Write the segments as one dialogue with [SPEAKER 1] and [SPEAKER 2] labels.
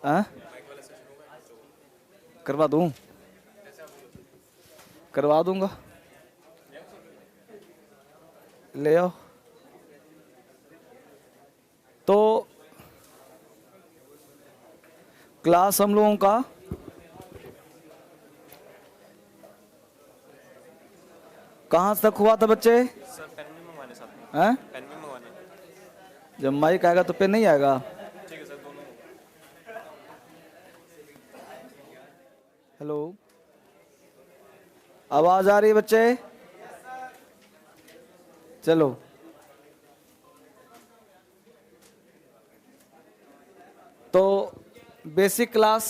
[SPEAKER 1] हाँ, करवा दूं, करवा दूंगा, ले आओ। तो क्लास हम लोगों का कहाँ तक हुआ था बच्चे?
[SPEAKER 2] सर पेन भी मंगवाने साथ में,
[SPEAKER 1] हैं?
[SPEAKER 2] पेन भी मंगवाने।
[SPEAKER 1] जब माइक आएगा तो पेन नहीं आएगा।
[SPEAKER 2] ठीक है सर, दोनों।
[SPEAKER 1] हेलो, आवाज आ रही है बच्चे? चलो, तो बेसिक क्लास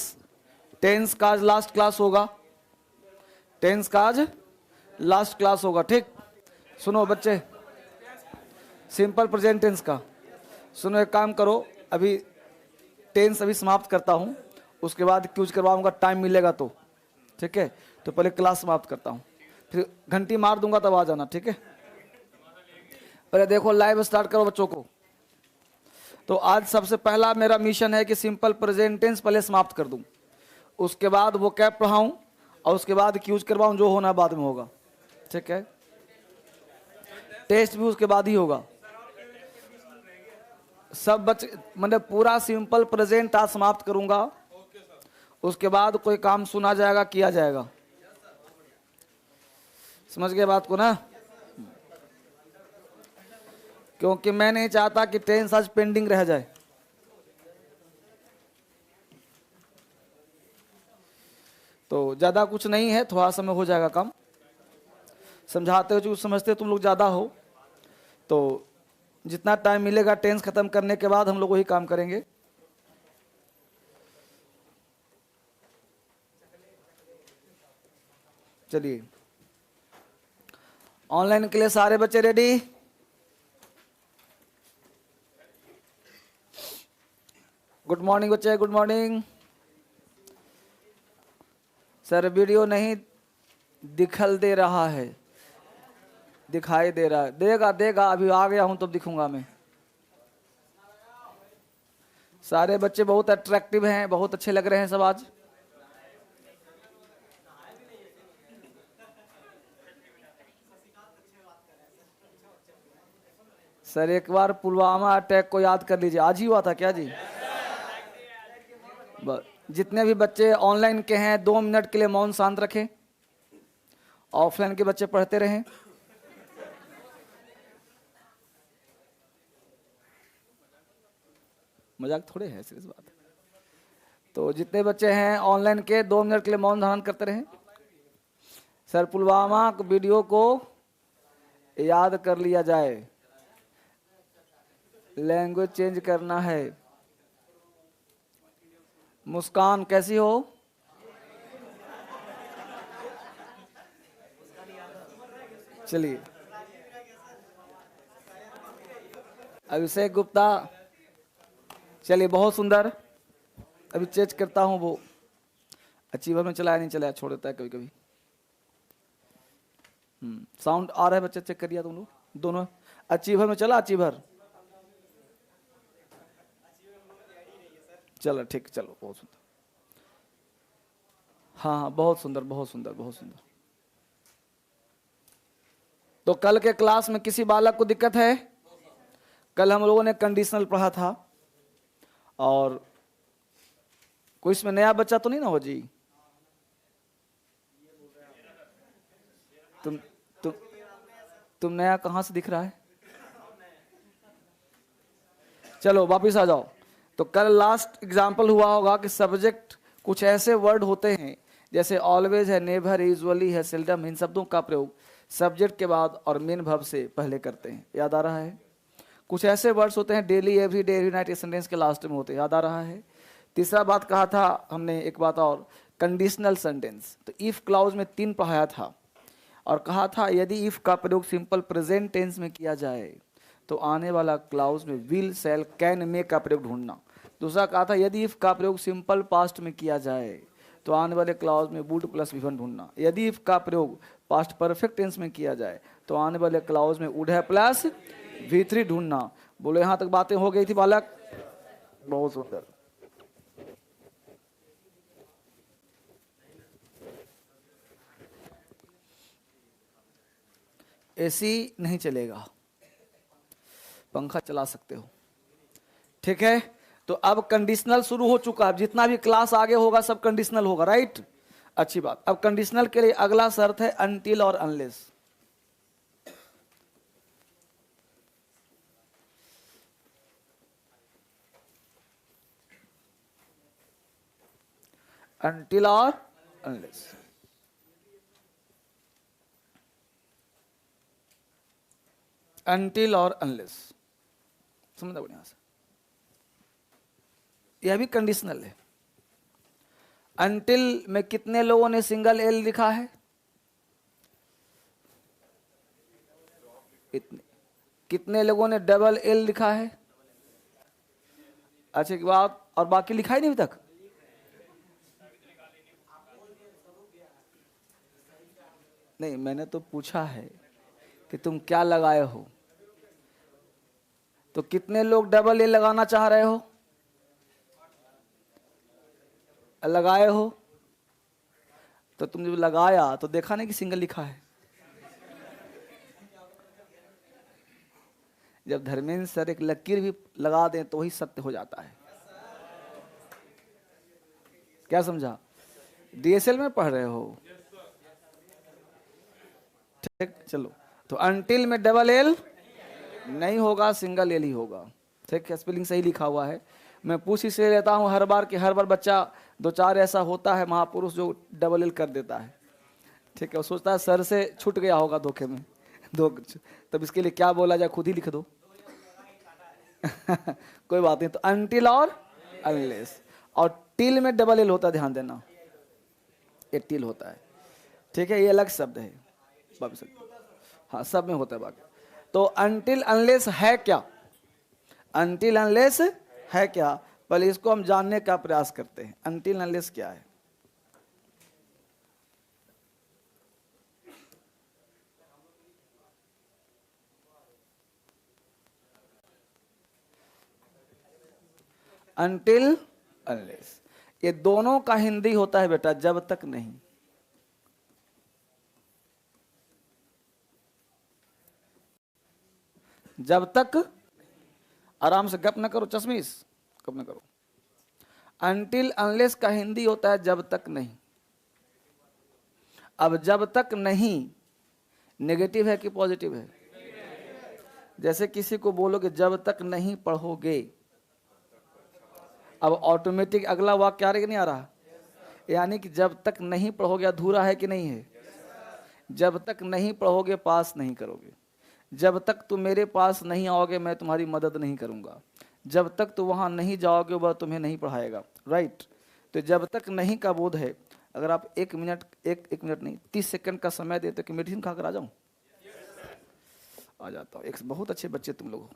[SPEAKER 1] टेंस का आज लास्ट क्लास होगा, टेंस का आज लास्ट क्लास होगा, ठीक। सुनो बच्चे, सिंपल प्रेजेंट टेंस का सुनो, एक काम करो, अभी टेंस अभी समाप्त करता हूं, उसके बाद क्यूज करवाऊंगा, टाइम मिलेगा तो, ठीक है। तो पहले क्लास समाप्त करता हूं, फिर घंटी मार दूंगा तब आ जाना, ठीक है। पहले देखो, लाइव स्टार्ट करो बच्चों को। तो आज सबसे पहला मेरा मिशन है कि सिंपल प्रेजेंट टेंस पहले समाप्त कर दूं, उसके बाद वो कैप पढ़ाऊं, और उसके बाद क्यूज करवाऊं, जो होना बाद में होगा, ठीक है। टेस्ट भी उसके बाद ही होगा। सब बच्चे, मतलब पूरा सिंपल प्रेजेंट आज समाप्त करूंगा, उसके बाद कोई काम सुना जाएगा, किया जाएगा। समझ गए बात को ना? क्योंकि मैं नहीं चाहता कि टेंस आज पेंडिंग रह जाए। तो ज्यादा कुछ नहीं है, थोड़ा समय हो जाएगा काम। समझाते हो जो समझते तुम लोग ज्यादा हो, तो जितना टाइम मिलेगा टेंस खत्म करने के बाद हम लोग वही काम करेंगे। चलिए, ऑनलाइन के लिए सारे बच्चे रेडी? गुड मॉर्निंग बच्चे, गुड मॉर्निंग। सर वीडियो नहीं दिखल दे रहा है, दिखाई दे रहा है, देगा देगा, अभी आ गया हूं तब दिखूंगा मैं। सारे बच्चे बहुत अट्रैक्टिव हैं, बहुत अच्छे लग रहे हैं सब आज। सर एक बार पुलवामा अटैक को याद कर लीजिए, आज ही हुआ था क्या जी? जितने भी बच्चे ऑनलाइन के हैं 2 मिनट के लिए मौन शांत रखें, ऑफलाइन के बच्चे पढ़ते रहें। मजाक थोड़े है, सीरियस बात है। तो जितने बच्चे हैं ऑनलाइन के 2 मिनट के लिए मौन धारण करते रहें। सर पुलवामा वीडियो को याद कर लिया जाए, लैंग्वेज चेंज करना है। मुस्कान कैसी हो? चलिए, अभिषेक गुप्ता, चलिए बहुत सुंदर। अभी चेक करता हूं वो अचीवर में चलाया नहीं चलाया, छोड़ देता है कभी कभी। साउंड आ रहा है बच्चे, चेक करिए तुम लोग दोनों। अचीवर में चला, अचीवर चलो ठीक, चलो बहुत सुंदर। हाँ हाँ, बहुत सुंदर, बहुत सुंदर, बहुत सुंदर। तो कल के क्लास में किसी बालक को दिक्कत है? कल हम लोगों ने कंडीशनल पढ़ा था, और कोई इसमें नया बच्चा तो नहीं ना हो जी? तुम नया कहां से दिख रहा है? चलो वापिस आ जाओ। तो कल लास्ट एग्जाम्पल हुआ होगा कि सब्जेक्ट कुछ ऐसे वर्ड होते हैं, जैसे ऑलवेज है, नेवर, यूजुअली है, सेल्डम, इन शब्दों का प्रयोग सब्जेक्ट के बाद और मेन वर्ब से पहले करते हैं। याद आ रहा है? कुछ ऐसे वर्ड्स होते हैं daily, every day, every night, sentence के लास्ट में होते हैं। याद आ रहा है? तीसरा बात कहा था हमने, एक बात और, कंडीशनल सेंटेंस। तो इफ क्लाउज में 3 पढ़ाया था, और कहा था यदि इफ का प्रयोग सिंपल प्रेजेंट टेंस में किया जाए तो आने वाला क्लाउज में विल, शैल, कैन, मे का प्रयोग ढूंढना। दूसरा कहा था यदि इफ का प्रयोग सिंपल पास्ट में किया जाए तो आने वाले क्लाउज में वुड प्लस वी1 ढूंढना। यदि इफ का प्रयोग पास्ट परफेक्ट टेंस में किया जाए तो आने वाले क्लाउज में वुड है प्लस V3 ढूंढना। बोलो यहां तक बातें हो गई थी बालक? बहुत सुंदर। एसी नहीं चलेगा, पंखा चला सकते हो। ठीक है, तो अब कंडीशनल शुरू हो चुका है, जितना भी क्लास आगे होगा सब कंडीशनल होगा, राइट। अच्छी बात। अब कंडीशनल के लिए अगला शर्त है अनटिल और अनलेस। अनटिल और अनलेस। अनटिल और अनलेस, समझना बढ़िया से, यह भी कंडीशनल है। अनटिल में कितने लोगों ने सिंगल एल लिखा है? इतने। कितने लोगों ने डबल एल लिखा है? अच्छा की बात, और बाकी लिखा ही नहीं अभी तक? नहीं, मैंने तो पूछा है कि तुम क्या लगाए हो, तो कितने लोग डबल एल लगाना चाह रहे हो? लगाए हो, तो तुम जब लगाया तो देखा नहीं कि सिंगल लिखा है? जब धर्मेंद्र सर एक लकीर भी लगा दें तो ही सत्य हो जाता है। क्या समझा? डीएसएल में पढ़ रहे हो? ठीक, चलो। तो अनटिल में डबल एल नहीं होगा, सिंगल एल ही होगा। ठीक है, स्पेलिंग सही लिखा हुआ है। मैं पूछ इसलिए लेता हूं हर बार कि हर बार बच्चा दो चार ऐसा होता है महापुरुष जो डबल एल कर देता है। ठीक है, वो सोचता है सर से छूट गया होगा धोखे में दो, तब इसके लिए क्या बोला जाए, खुद ही लिख दो। कोई बात नहीं। तो अनटिल और अनलेस, और टिल में डबल एल होता है, ध्यान देना, ये टिल होता है। ठीक है, ये अलग शब्द है, हाँ सब में होता है बाकी। तो अनटिल अनलेस है क्या? अनटिल अनलेस है क्या? पहले इसको हम जानने का प्रयास करते हैं, अनटिल अनलेस क्या है। अनटिल अनलेस, ये दोनों का हिंदी होता है बेटा जब तक नहीं। जब तक, आराम से गप न करो चश्मीश, गप न करो। अनटिल अनलेस का हिंदी होता है जब तक नहीं। अब जब तक नहीं नेगेटिव है कि पॉजिटिव है? जैसे किसी को बोलोगे जब तक नहीं पढ़ोगे, अब ऑटोमेटिक अगला वाक्य आ रहा है कि नहीं आ रहा? यानी कि जब तक नहीं पढ़ोगे अधूरा है कि नहीं है? जब तक नहीं पढ़ोगे पास नहीं करोगे। जब तक तुम मेरे पास नहीं आओगे मैं तुम्हारी मदद नहीं करूंगा। जब तक तुम वहां नहीं जाओगे वह तुम्हें नहीं पढ़ाएगा, राइट। तो जब तक नहीं का बोध है। अगर आप एक मिनट नहीं 30 सेकंड का समय देते कि मेडिसिन खाकर आ जाऊं, आ जाता हूं। एक बहुत अच्छे बच्चे तुम लोग हो।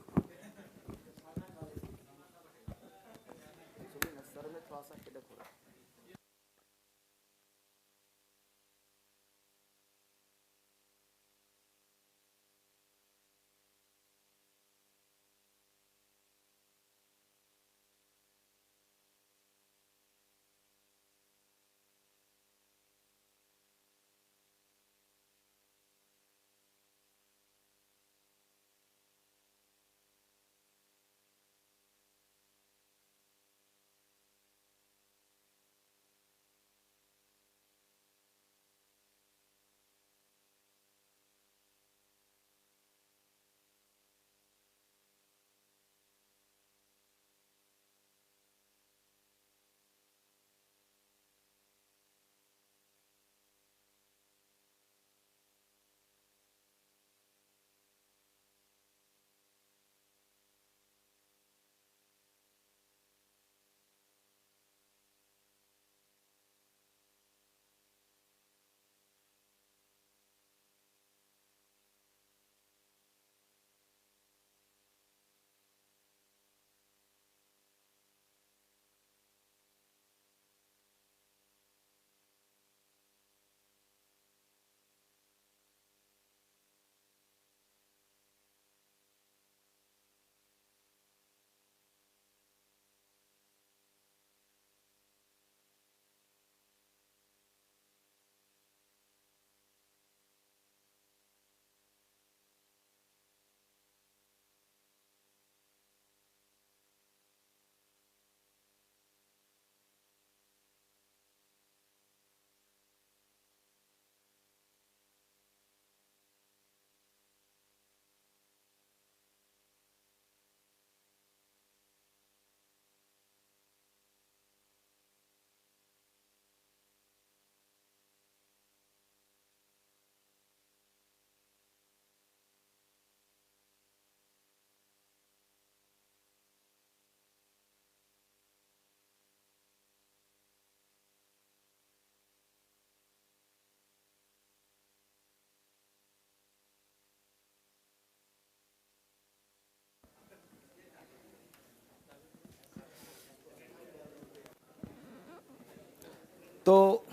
[SPEAKER 1] तो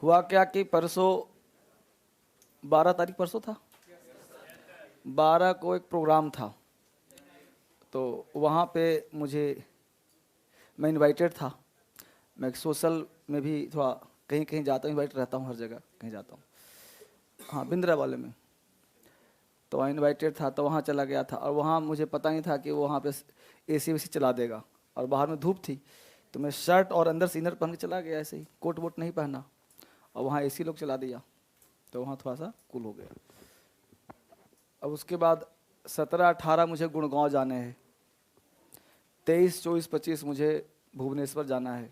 [SPEAKER 1] हुआ क्या कि परसों 12 तारीख, परसों था 12 को एक प्रोग्राम था, तो वहाँ पे मैं इनवाइटेड था। मैं सोशल में भी थोड़ा कहीं कहीं जाता हूँ, इनवाइट रहता हूँ, हर जगह कहीं जाता हूँ। हाँ, बिंद्रा वाले में तो वहाँ इनवाइटेड था, तो वहाँ चला गया था। और वहाँ मुझे पता नहीं था कि वो वहाँ पे एसी वेसी चला देगा, और बाहर में धूप थी, तो मैं शर्ट और अंदर से इनर पहन के चला गया, ऐसे ही कोट वोट नहीं पहना, और वहाँ एसी लोग चला दिया, तो वहाँ थोड़ा सा कूल हो गया। अब उसके बाद 17-18 मुझे गुड़गांव जाने हैं, 23, 24, 25 मुझे भुवनेश्वर जाना है।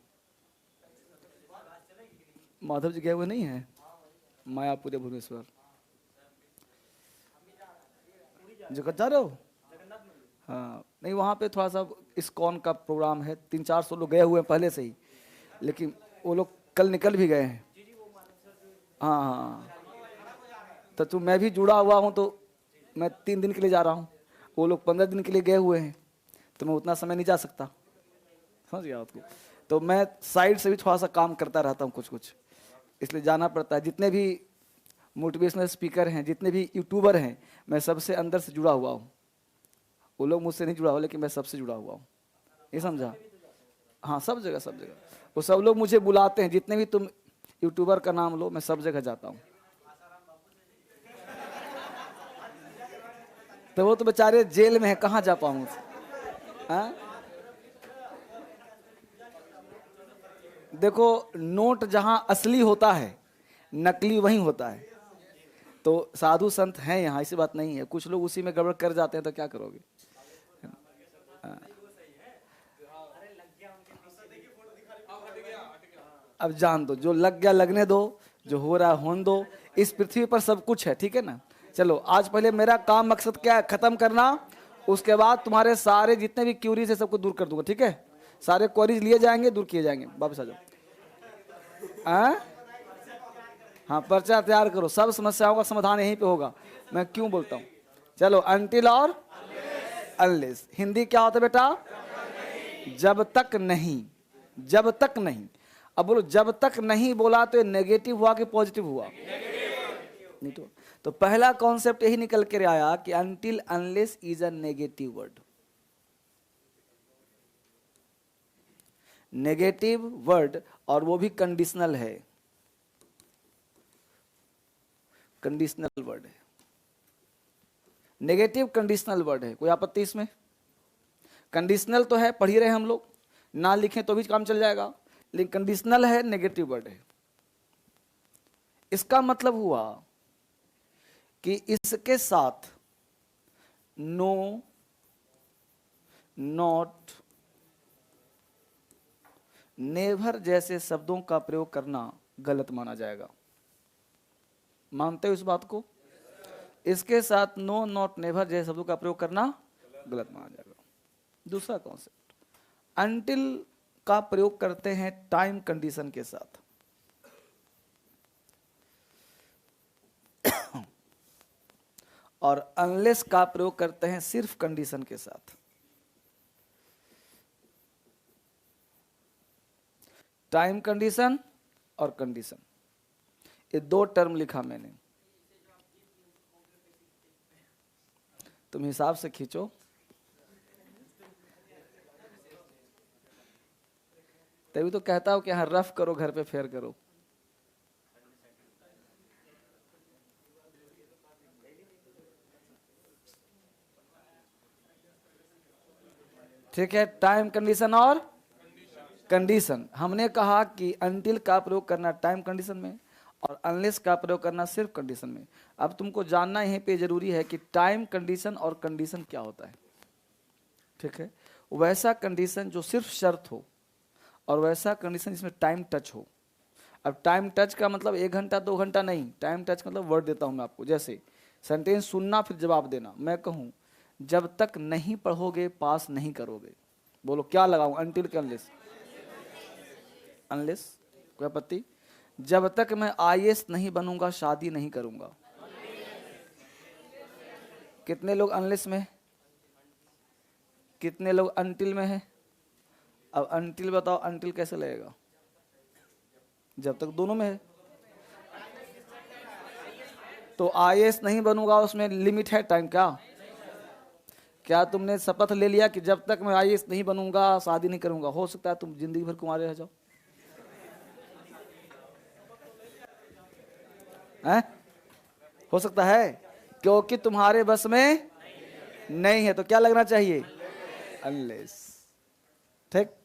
[SPEAKER 1] माधव जी गए हुए नहीं हैं? मायापुर या भुवनेश्वर जगत जा रहे हो? हाँ, नहीं वहाँ पे थोड़ा सा इस्कॉन का प्रोग्राम है, 300-400 लोग गए हुए हैं पहले से ही, लेकिन वो लोग कल निकल भी गए हैं। हाँ हाँ, तो मैं भी जुड़ा हुआ हूँ, तो मैं 3 दिन के लिए जा रहा हूँ, वो लोग 15 दिन के लिए गए हुए हैं, तो मैं उतना समय नहीं जा सकता, समझ गया आपको। तो मैं साइड से भी थोड़ा सा काम करता रहता हूँ कुछ, इसलिए जाना पड़ता है। जितने भी मोटिवेशनल स्पीकर हैं, जितने भी यूट्यूबर हैं, मैं सबसे अंदर से जुड़ा हुआ हूँ। वो लोग मुझसे नहीं जुड़ा हुआ, लेकिन मैं सबसे जुड़ा हुआ हूँ, ये समझा? हाँ, सब जगह सब जगह वो सब लोग मुझे बुलाते हैं, जितने भी तुम यूट्यूबर का नाम लो, मैं सब जगह जाता हूँ। तो वो तो बेचारे जेल में है, कहाँ जा पाऊँ? हाँ, देखो, नोट जहाँ असली होता है, नकली वहीं होता है। तो साधु संत हैं यहाँ, ऐसी बात नहीं है, कुछ लोग उसी में गड़बड़ कर जाते हैं, तो क्या करोगे? अब जान दो, जो लग गया लगने दो, जो हो रहा है होने दो। इस पृथ्वी पर सब कुछ है, ठीक है ना? चलो, आज पहले मेरा काम मकसद क्या है? खत्म करना। उसके बाद तुम्हारे सारे जितने भी क्यूरीज है सबको दूर कर दूंगा, ठीक है? सारे क्वेरीज लिए जाएंगे, दूर किए जाएंगे। वापस आ जाओ। हाँ, पर्चा तैयार करो, सब समस्याओं का समाधान यहीं पे होगा। मैं क्यों बोलता हूँ? चलो, अनटिल और अनलेस हिंदी क्या होता है बेटा? जब तक नहीं, जब तक नहीं। अब बोलो, जब तक नहीं बोला तो ये नेगेटिव हुआ कि पॉजिटिव हुआ? नहीं तो पहला कॉन्सेप्ट यही निकल कर आया कि until unless is a negative word. Negative word, और वो भी कंडीशनल है, कंडीशनल वर्ड है। नेगेटिव कंडीशनल वर्ड है, कोई आपत्ति इसमें? कंडीशनल तो है, पढ़ ही रहे हम लोग, ना लिखें तो भी काम चल जाएगा, लेकिन कंडीशनल है, नेगेटिव वर्ड है। इसका मतलब हुआ कि इसके साथ नो, नॉट, नेवर जैसे शब्दों का प्रयोग करना गलत माना जाएगा। मानते हो इस बात को? इसके साथ नो, नॉट, नेवर जैसे शब्दों का प्रयोग करना गलत माना जाएगा। दूसरा कॉन्सेप्ट, अनटिल का प्रयोग करते हैं टाइम कंडीशन के साथ, और अनलेस का प्रयोग करते हैं सिर्फ कंडीशन के साथ। टाइम कंडीशन और कंडीशन, ये दो टर्म लिखा मैंने, तुम हिसाब से खींचो। तभी तो कहता हूं कि यहां रफ करो, घर पे फेयर करो। ठीक है, टाइम कंडीशन और कंडीशन। हमने कहा कि अनटिल का प्रयोग करना टाइम कंडीशन में, और अनलेस का प्रयोग करना सिर्फ कंडीशन में। अब तुमको जानना यहीं पे जरूरी है कि टाइम कंडीशन और कंडीशन क्या होता है। ठीक है, वैसा कंडीशन जो सिर्फ शर्त हो, और वैसा कंडीशन जिसमें टाइम टच हो। अब टाइम टच का मतलब 1 घंटा 2 घंटा नहीं, टाइम टच का मतलब वर्ड देता हूं मैं आपको। जैसे सेंटेंस सुनना फिर जवाब देना। मैं कहूं जब तक नहीं पढ़ोगे पास नहीं करोगे, बोलो क्या लगाऊं? अनटिल के अनलेस? अनलेस, कोई आपत्ति? जब तक मैं आईएएस नहीं बनूंगा शादी नहीं करूंगा। कितने लोग अनलेस में, कितने लोग अनटिल में है? अब अनटिल बताओ, अनटिल कैसे लगेगा? जब तक दोनों में है। तो आईएएस नहीं बनूंगा, उसमें लिमिट है टाइम का? क्या तुमने शपथ ले लिया कि जब तक मैं आईएएस नहीं बनूंगा शादी नहीं करूंगा? हो सकता है तुम जिंदगी भर कुंवारे रह जाओ, हैं? हो सकता है, क्योंकि तुम्हारे बस में नहीं है। तो क्या लगना चाहिए? अनलेस। ठीक।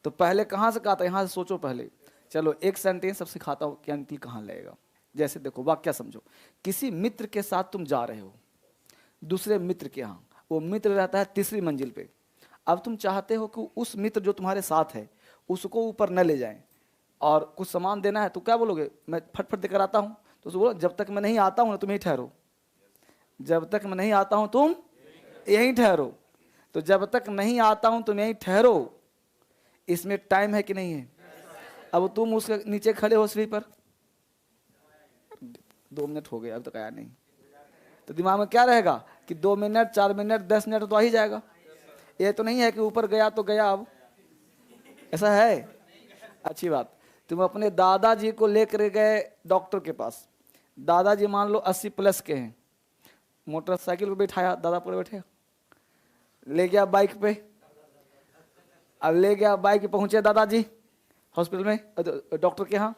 [SPEAKER 1] तो पहले कहां से कहा था? यहां से सोचो पहले। चलो एक सेंटेंस सब सिखाता हूं कि अनटिल कहां लगेगा। जैसे देखो, वाक्य समझो। किसी मित्र के साथ तुम जा रहे हो दूसरे मित्र के यहाँ, वो मित्र रहता है तीसरी मंजिल पे। अब तुम चाहते हो कि उस मित्र जो तुम्हारे साथ है उसको ऊपर न ले जाएं और कुछ सामान देना है, तो क्या बोलोगे? मैं फटफट देकर आता हूं। तो उसको बोलो जब तक मैं नहीं आता हूं ना तुम यहीं ठहरो, जब तक मैं नहीं आता हूं तुम यहीं ठहरो। तो जब तक नहीं आता हूं तुम यहीं ठहरो, इसमें टाइम है कि नहीं है? अब तुम उसके नीचे खड़े हो सीढ़ी पर, 2 मिनट हो गए अब तक आया नहीं, तो दिमाग में क्या रहेगा कि 2 मिनट 4 मिनट 10 मिनट तो आ ही जाएगा। ये तो नहीं है कि ऊपर गया तो गया, अब ऐसा है? अच्छी बात। तुम अपने दादाजी को लेकर गए डॉक्टर के पास, दादाजी मान लो 80 प्लस के हैं, मोटरसाइकिल पे बैठाया, दादा पर बैठे, ले गया बाइक पे। अब ले गया बाइक पे, पहुंचे दादाजी हॉस्पिटल में, डॉक्टर के यहाँ।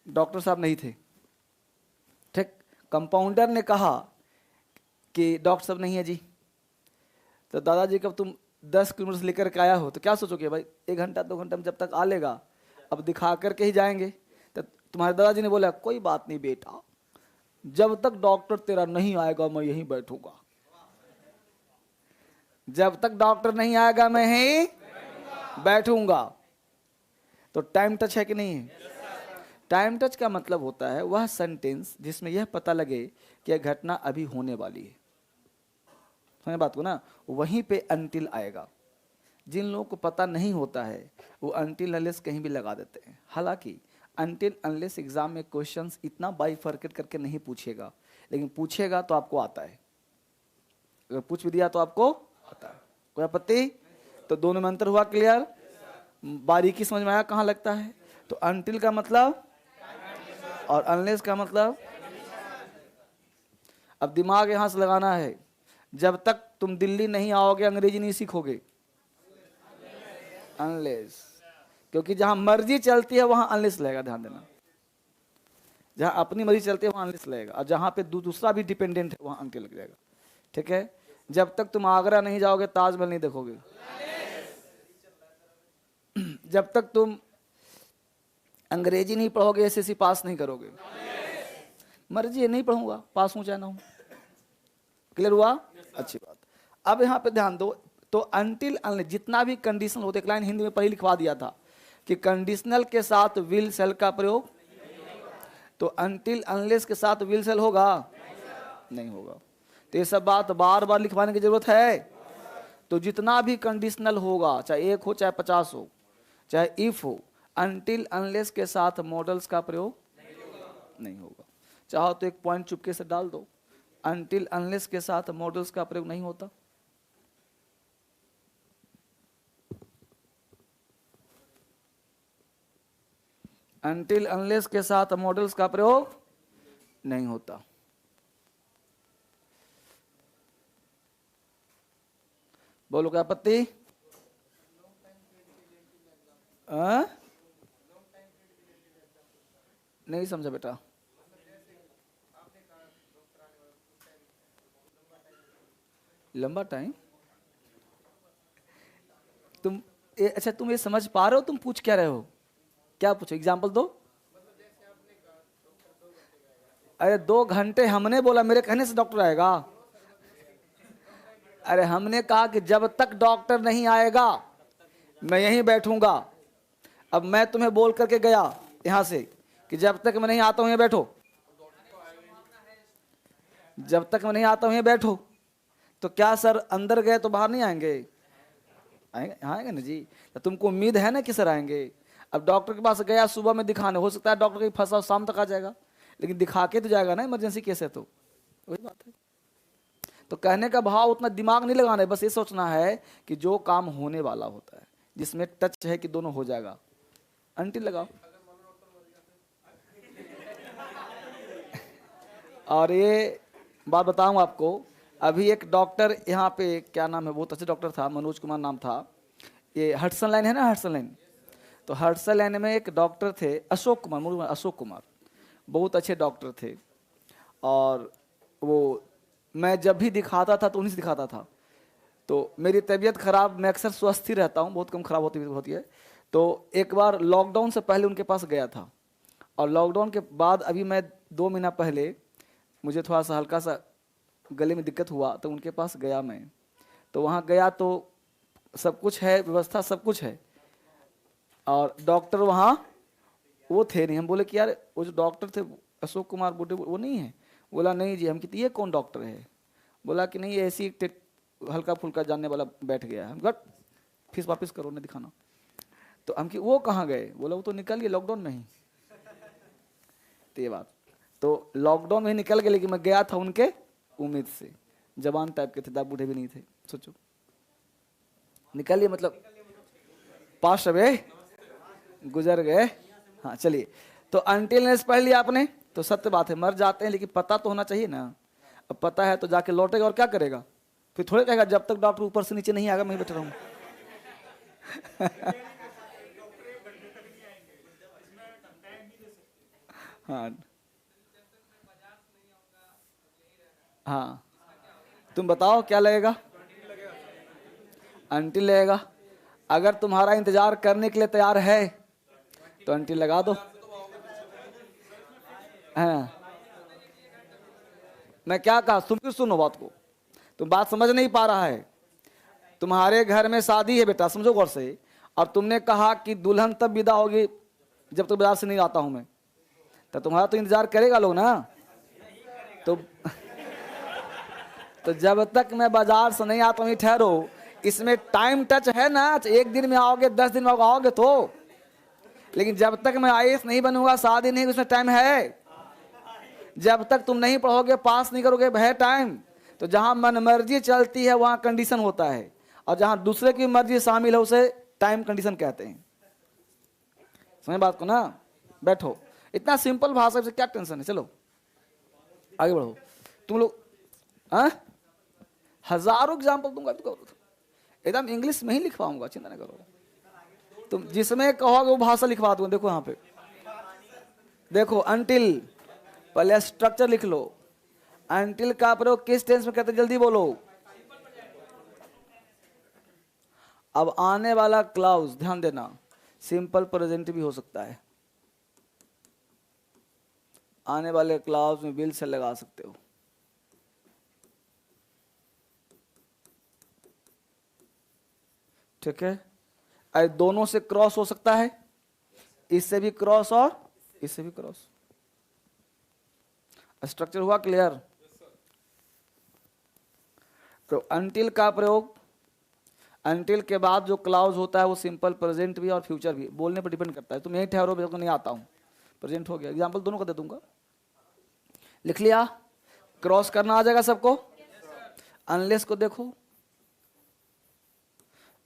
[SPEAKER 1] डॉक्टर साहब नहीं थे। ठीक। कंपाउंडर ने कहा कि डॉक्टर साहब नहीं है जी। तो दादाजी कब तुम 10 किलोमीटर से लेकर के आया हो, तो क्या सोचोगे भाई 1 घंटा 2 घंटा में जब तक आ लेगा, अब दिखा करके ही जाएंगे। तो तुम्हारे दादाजी ने बोला कोई बात नहीं बेटा, जब तक डॉक्टर तेरा नहीं आएगा मैं यहीं बैठूंगा, जब तक डॉक्टर नहीं आएगा मैं यहीं बैठूंगा। तो टाइम टच है कि नहीं है? टाइम टच का मतलब होता है वह सेंटेंस जिसमें यह पता लगे कि यह घटना अभी होने वाली है। समझ बात को ना? वहीं पे अनटिल आएगा। जिन लोगों को पता नहीं होता है वो अनटिल अनलेस कहीं भी लगा देते हैं। हालांकि अनटिल अनलेस एग्जाम में क्वेश्चंस इतना बाइफर्केट करके नहीं पूछेगा, लेकिन पूछेगा तो आपको आता है। अगर पूछ भी दिया तो आपको आता है। कोई आपत्ति? तो दोनों में अंतर हुआ क्लियर? बारीकी समझ में आया कहाँ लगता है? तो अनटिल का मतलब और अनलेस का मतलब। अब दिमाग यहां से लगाना है, जब तक तुम दिल्ली नहीं आओगे अंग्रेजी नहीं सीखोगे। अनलेस, क्योंकि जहां मर्जी चलती है वहां अनलेस लगेगा, ध्यान देना। जहां अपनी मर्जी चलती है वहां अनलेस लगेगा, और जहां पे दूसरा भी डिपेंडेंट है वहां अनटिल लग जाएगा। ठीक है? जब तक तुम आगरा नहीं जाओगे ताजमहल नहीं देखोगे, जब तक तुम अंग्रेजी नहीं पढ़ोगे एसएससी पास नहीं करोगे। मर्जी है नहीं पढ़ूंगा, पास हूं चाहे ना हूं। क्लियर हुआ? अच्छी बात। अब यहां पे ध्यान दो। तो अनटिल अनलेस जितना भी कंडीशनल होते, एक लाइन हिंदी में पहले लिखवा दिया था कि कंडीशनल के साथ विल सेल का प्रयोग। तो अनटिल अनलेस के साथ विल सेल होगा? नहीं होगा। तो ये सब बात बार बार लिखवाने की जरूरत है? तो जितना भी कंडीशनल होगा, चाहे 1 हो चाहे 50 हो चाहे इफ हो, अनटिल अनलेस के साथ मॉडल्स का प्रयोग नहीं होगा। चाहो तो एक पॉइंट चुपके से डाल दो, अनटिल अनलेस के साथ मॉडल्स का प्रयोग नहीं होता। अनटिल अनलेस के साथ मॉडल्स का प्रयोग नहीं होता। बोलो क्या आपत्ति? नहीं समझा बेटा। लंबा टाइम? तुम अच्छा तुम ये समझ पा रहे हो तुम पूछ क्या रहे हो? क्या पूछो? एग्जाम्पल दो। अरे 2 घंटे हमने बोला, मेरे कहने से डॉक्टर आएगा? अरे हमने कहा कि जब तक डॉक्टर नहीं आएगा मैं यहीं बैठूंगा। अब मैं तुम्हें बोल करके गया यहां से कि जब तक मैं नहीं आता हूं यहीं बैठो, जब तक मैं नहीं आता हूं यहीं बैठो। तो क्या सर अंदर गए तो बाहर नहीं आएंगे? आएंगे ना जी। तो तुमको उम्मीद है ना कि सर आएंगे। अब डॉक्टर के पास गया सुबह में दिखाने, हो सकता है डॉक्टर कहीं फंसा शाम तक आ जाएगा, लेकिन दिखा के तो जाएगा ना, इमरजेंसी केस है तो। वही बात है। तो कहने का भाव उतना दिमाग नहीं लगाना है, बस ये सोचना है कि जो काम होने वाला होता है, जिसमें टच है कि दोनों हो जाएगा, अंटिल लगाओ। और ये बात बताऊं आपको, अभी एक डॉक्टर यहाँ पे, क्या नाम है, बहुत अच्छे डॉक्टर था, मनोज कुमार नाम था, ये हडसन लाइन है ना, हडसन लाइन, तो हडसन लाइन में एक डॉक्टर थे, अशोक कुमार, अशोक कुमार, बहुत अच्छे डॉक्टर थे। और वो मैं जब भी दिखाता था तो उन्हीं से दिखाता था। तो मेरी तबीयत खराब, मैं अक्सर स्वस्थ ही रहता हूँ, बहुत कम खराब होती है। तो एक बार लॉकडाउन से पहले उनके पास गया था, और लॉकडाउन के बाद अभी मैं 2 महीना पहले मुझे थोड़ा सा हल्का सा गले में दिक्कत हुआ, तो उनके पास गया मैं। तो वहाँ गया तो सब कुछ है, व्यवस्था सब कुछ है, और डॉक्टर वहाँ वो थे नहीं। हम बोले कि यार वो जो डॉक्टर थे अशोक कुमार बूढ़े, वो नहीं है? बोला नहीं जी। हम कहते ये कौन डॉक्टर है? बोला कि नहीं, ऐसी हल्का फुल्का जानने वाला बैठ गया है। हम कहा फीस वापस करो, नहीं दिखाना। तो हम कि वो कहाँ गए? बोला वो तो निकल गए लॉकडाउन में ही। तो ये बात, तो लॉकडाउन में ही निकल गए, लेकिन मैं गया था उनके उम्मीद से। जवान टाइप के थे, दादा बूढ़े भी नहीं थे, सोचो। निकलिए मतलब पास अब गुजर गए। हाँ चलिए, तो अंटिलनेस पढ़ लिया आपने, तो सत्य बात है, मर जाते हैं, लेकिन पता तो होना चाहिए ना। अब पता है तो जाके लौटेगा, और क्या करेगा फिर? थोड़े कहेगा जब तक डॉक्टर ऊपर से नीचे नहीं आएगा मैं बैठा रहूं। हाँ हाँ, तुम बताओ क्या लगेगा? अंटिल लगेगा। अगर तुम्हारा इंतजार करने के लिए तैयार है तो अंटिल लगा दो। हाँ, मैं क्या कहा, तुम फिर सुनो बात को, तुम बात समझ नहीं पा रहा है। तुम्हारे घर में शादी है बेटा, समझो गौर से, और तुमने कहा कि दुल्हन तब विदा होगी जब तक बाजार से नहीं आता हूं मैं, तो तुम्हारा तो इंतजार करेगा लोग ना। तो तो जब तक मैं बाजार से नहीं आता हूं, ठहरो, इसमें टाइम टच है ना। एक दिन में आओगे, 10 दिन में आओगे तो, लेकिन जब तक मैं आईएएस नहीं बनूंगा, शादी नहीं, उसमें टाइम है। जब तक तुम नहीं पढ़ोगे, पास नहीं करोगे, है टाइम। तो जहां मन मर्जी चलती है वहां कंडीशन होता है, और जहां दूसरे की मर्जी शामिल है उसे टाइम कंडीशन कहते हैं। समझ बात को ना? बैठो, इतना सिंपल भाषा से क्या टेंशन है? चलो आगे बढ़ो। तुम लोग हजारों एग्जाम्पल दूंगा तो एकदम इंग्लिश में ही लिखवाऊंगा, चिंता नहीं करो। तुम जिसमें कहोगे वो भाषा लिखवा दूंगा। देखो यहाँ पे, देखो अंटिल, पहले स्ट्रक्चर लिख लो। अंटिल का प्रयोग किस टेंस में करते हैं? जल्दी बोलो। अब आने वाला क्लाउज, ध्यान देना, सिंपल प्रेजेंट भी हो सकता है। आने वाले क्लाउज में विल से लगा सकते हो। ठीक है, अरे दोनों से क्रॉस हो सकता है, इससे भी क्रॉस और इससे भी क्रॉस। स्ट्रक्चर हुआ क्लियर? तो अंटिल का प्रयोग, अंटिल के बाद जो क्लाउज होता है वो सिंपल प्रेजेंट भी और फ्यूचर भी, बोलने पर डिपेंड करता है। तुम यही ठहरो, मेरे को नहीं आता हूं, प्रेजेंट हो गया। एग्जांपल दोनों को दे दूंगा, लिख लिया? क्रॉस करना आ जाएगा सबको? अनलेस को देखो,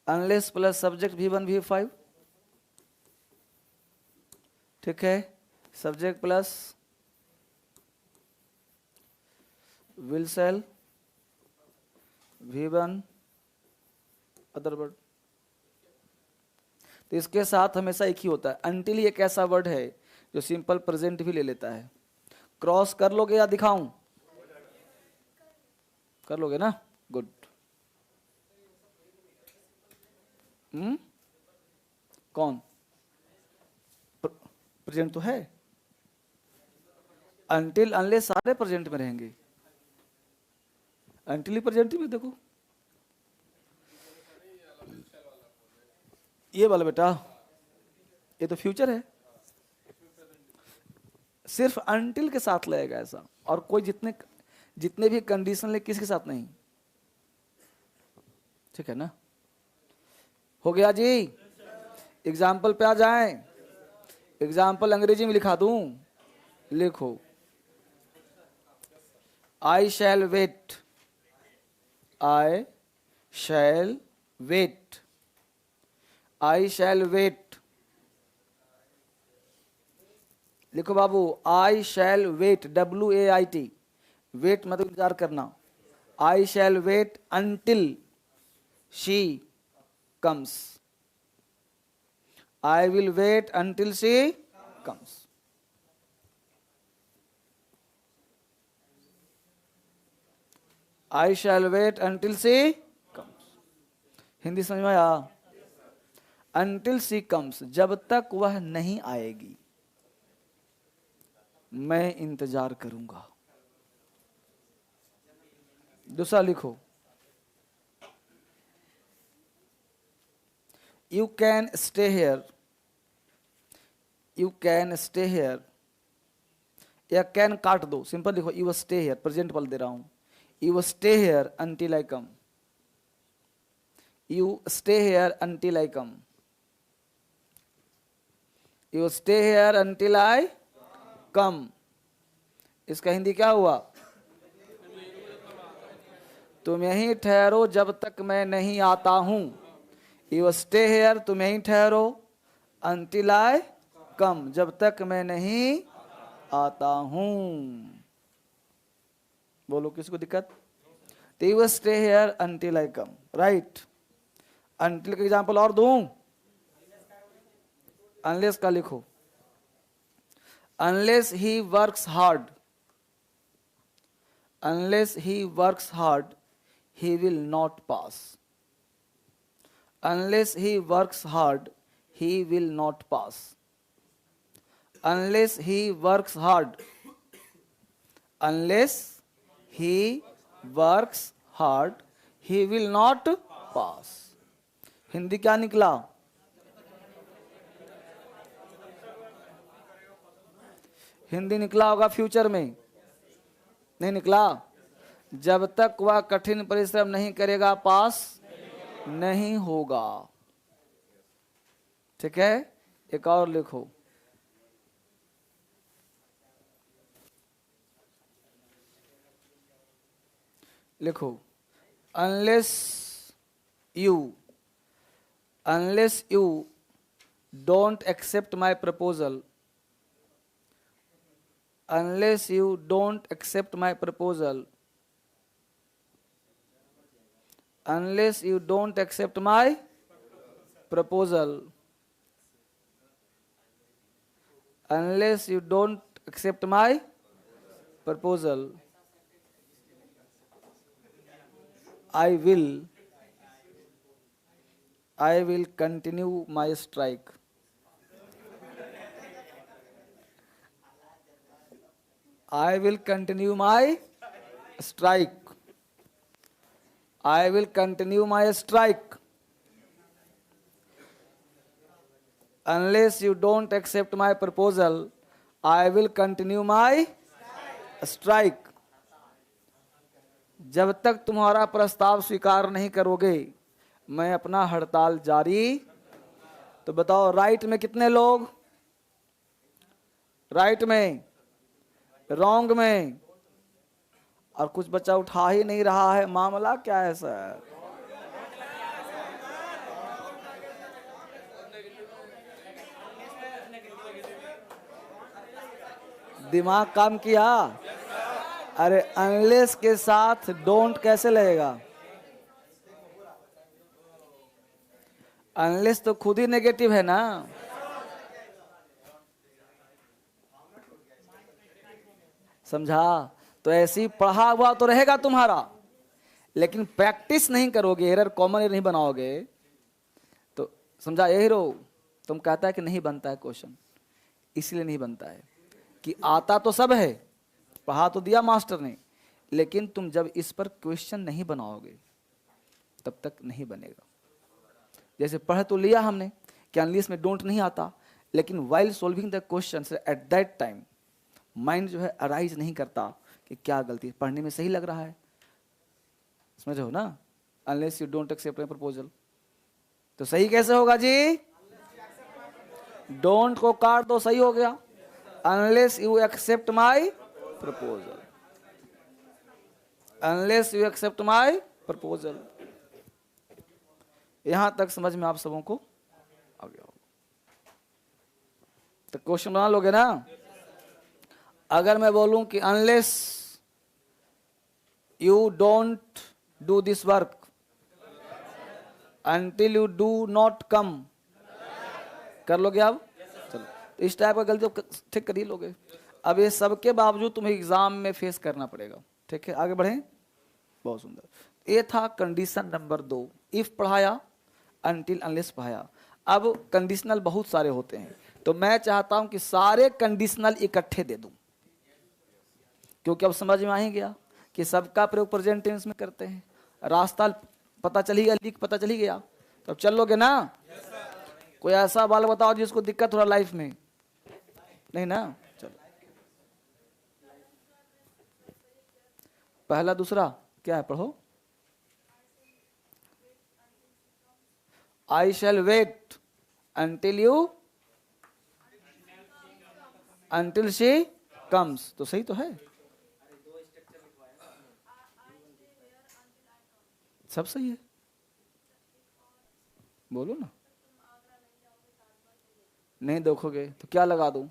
[SPEAKER 1] unless plus subject V1 V5, ठीक है, subject plus will sell V1 other word. तो इसके साथ हमेशा एक ही होता है। अंटिल एक ऐसा वर्ड है जो सिंपल प्रेजेंट भी ले लेता है। क्रॉस कर लोगे या दिखाऊं? कर लोगे ना? गुड। कौन? प्रेजेंट तो है, अंटिल अनलेस सारे प्रेजेंट में रहेंगे। अंटिल ही प्रेजेंट में, देखो ये वाला बेटा, ये तो फ्यूचर है, सिर्फ अंटिल के साथ लगेगा ऐसा, और कोई जितने भी कंडीशन ले किसके साथ नहीं। ठीक है ना? हो गया जी? एग्जाम्पल पे आ जाएं। एग्जाम्पल अंग्रेजी में लिखा दूं, लिखो। I shall wait, I shall wait, I shall wait, लिखो बाबू, I shall wait, WAIT, wait मतलब इंतजार करना। I shall wait until she comes, I will wait until she comes. I shall wait until she comes. Hindi समझ में आया? Until she comes, जब तक वह नहीं आएगी मैं इंतजार करूंगा। दूसरा लिखो, you can stay here, you can stay here, या कैन काट दो, सिंपल लिखो, यू स्टे हेयर, प्रेजेंट पल दे रहा हूं, you stay here until I come, you stay here until I come, you stay here until I come. इसका हिंदी क्या हुआ? तुम यहीं ठहरो जब तक मैं नहीं आता हूं। यू स्टे हेयर, तुम यहीं ठहरो, अंटिल आई कम, जब तक मैं नहीं आता हूं। बोलो किसको दिक्कत? तो you stay here until I come, right. Until का एग्जांपल और दूं? अनलेस का लिखो, unless he works hard, unless he works hard he will not pass, unless he works hard he will not pass, unless he works hard, unless he works hard he will not pass। Hindi क्या निकला? हिंदी निकला होगा future में, नहीं निकला? जब तक वह कठिन परिश्रम नहीं करेगा पास नहीं होगा। ठीक है, एक और लिखो, लिखो, unless you don't accept my proposal, unless you don't accept my proposal, unless you don't accept my proposal, unless you don't accept my proposal, I will continue my strike, I will continue my strike, I will continue my strike, unless you don't accept my proposal I will continue my strike। जब तक तुम्हारा प्रस्ताव स्वीकार नहीं करोगे मैं अपना हड़ताल जारी। तो बताओ राइट में कितने लोग? राइट में, रॉन्ग में, और कुछ बच्चा उठा ही नहीं रहा है, मामला क्या है सर? दिमाग काम किया? अरे अनलेस के साथ डोंट कैसे लगेगा? अनलेस तो खुद ही नेगेटिव है ना। समझा? तो ऐसे ही पढ़ा हुआ तो रहेगा तुम्हारा, लेकिन प्रैक्टिस नहीं करोगे, एरर कॉमन एरर नहीं बनाओगे तो समझा? यही रो तुम कहता है कि नहीं बनता है क्वेश्चन, इसलिए नहीं बनता है कि आता तो सब है, पढ़ा तो दिया मास्टर ने, लेकिन तुम जब इस पर क्वेश्चन नहीं बनाओगे तब तक नहीं बनेगा। जैसे पढ़ तो लिया हमने कि अनलेस में डोंट नहीं आता, लेकिन while solving the question at that time mind जो है अराइज नहीं करता कि क्या गलती, पढ़ने में सही लग रहा है, समझ हो ना? Unless you don't accept my proposal, तो सही कैसे होगा जी? डोंट को काट दो, सही हो गया। Unless you accept my proposal, unless you accept my proposal. यहां तक समझ में आप सबों को तो क्वेश्चन बना लोगे ना। अगर मैं बोलूं कि unless you don't do this work until you do not come, कर लोगे आप? चलो, तो इस टाइप का गलती ठीक कर ही लोगे। अब ये सबके बावजूद तुम्हें एग्जाम में फेस करना पड़ेगा। ठीक है, आगे बढ़े। बहुत सुंदर। ये था कंडीशन नंबर 2, इफ पढ़ाया, until unless पढ़ाया। अब कंडीशनल बहुत सारे होते हैं, तो मैं चाहता हूं कि सारे कंडीशनल इकट्ठे दे दूं, क्योंकि अब समझ में आ ही गया कि सबका प्रयोग प्रेजेंट टेंस में करते हैं। रास्ता पता चल ही गया, लीक पता चल ही गया, तो अब चल लोगे ना? कोई ऐसा बाल बताओ जिसको दिक्कत हो रहा लाइफ में, नहीं ना? चलो, पहला दूसरा क्या है, पढ़ो। आई shall wait until she comes, तो सही तो है, सब सही है। बोलो ना। नहीं देखोगे तो क्या लगा दूं?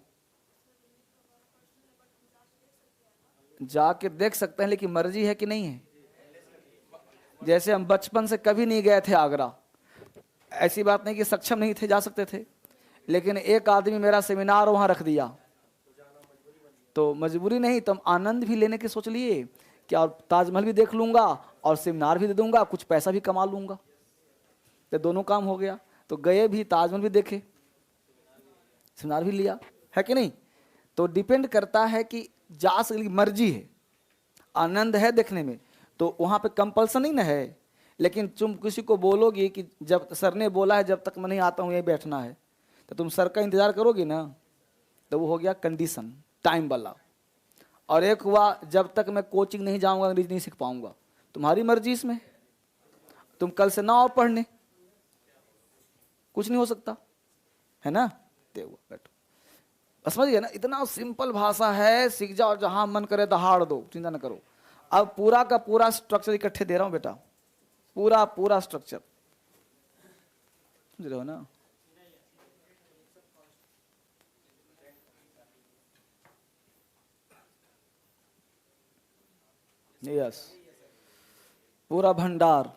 [SPEAKER 1] जाके देख सकते हैं, लेकिन मर्जी है कि नहीं है? जैसे हम बचपन से कभी नहीं गए थे आगरा, ऐसी बात नहीं कि सक्षम नहीं थे, जा सकते थे, लेकिन एक आदमी मेरा सेमिनार वहां रख दिया, तो मजबूरी नहीं, तो हम आनंद भी लेने के सोच लिए कि और ताजमहल भी देख लूंगा और सेमिनार भी दे दूंगा, कुछ पैसा भी कमा लूंगा, तो दोनों काम हो गया। तो गए भी, ताजमहल भी देखे, सेमिनार भी लिया, है कि नहीं? तो डिपेंड करता है कि जा सकती, मर्जी है, आनंद है देखने में, तो वहां पे कंपल्सन नहीं ना है। लेकिन तुम किसी को बोलोगी कि जब सर ने बोला है जब तक मैं नहीं आता हूं यही बैठना है, तो तुम सर का इंतजार करोगी ना, तो वो हो गया कंडीशन, टाइम वाला। और एक हुआ जब तक मैं कोचिंग नहीं जाऊंगा अंग्रेजी नहीं सीख पाऊंगा, तुम्हारी मर्जी इसमें, तुम कल से ना आओ पढ़ने, कुछ नहीं हो सकता, है ना? बैठो, समझ गए ना? इतना सिंपल भाषा है, सीख जाओ, जहां मन करे दहाड़ दो, चिंता न करो। अब पूरा का पूरा स्ट्रक्चर इकट्ठे दे रहा हूं बेटा, पूरा पूरा स्ट्रक्चर, समझ रहे हो ना? यस, पूरा भंडार।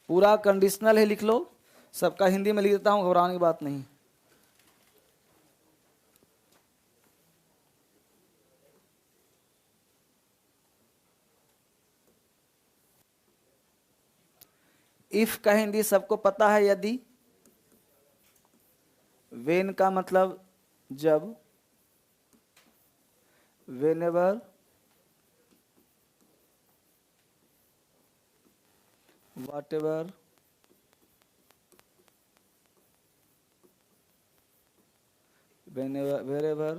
[SPEAKER 1] पूरा कंडीशनल है, लिख लो, सबका हिंदी में लिख देता हूं, घबराने की बात नहीं। इफ का हिंदी सबको पता है, यदि। वेन का मतलब जब, वेनेवर, whatever, whenever, wherever,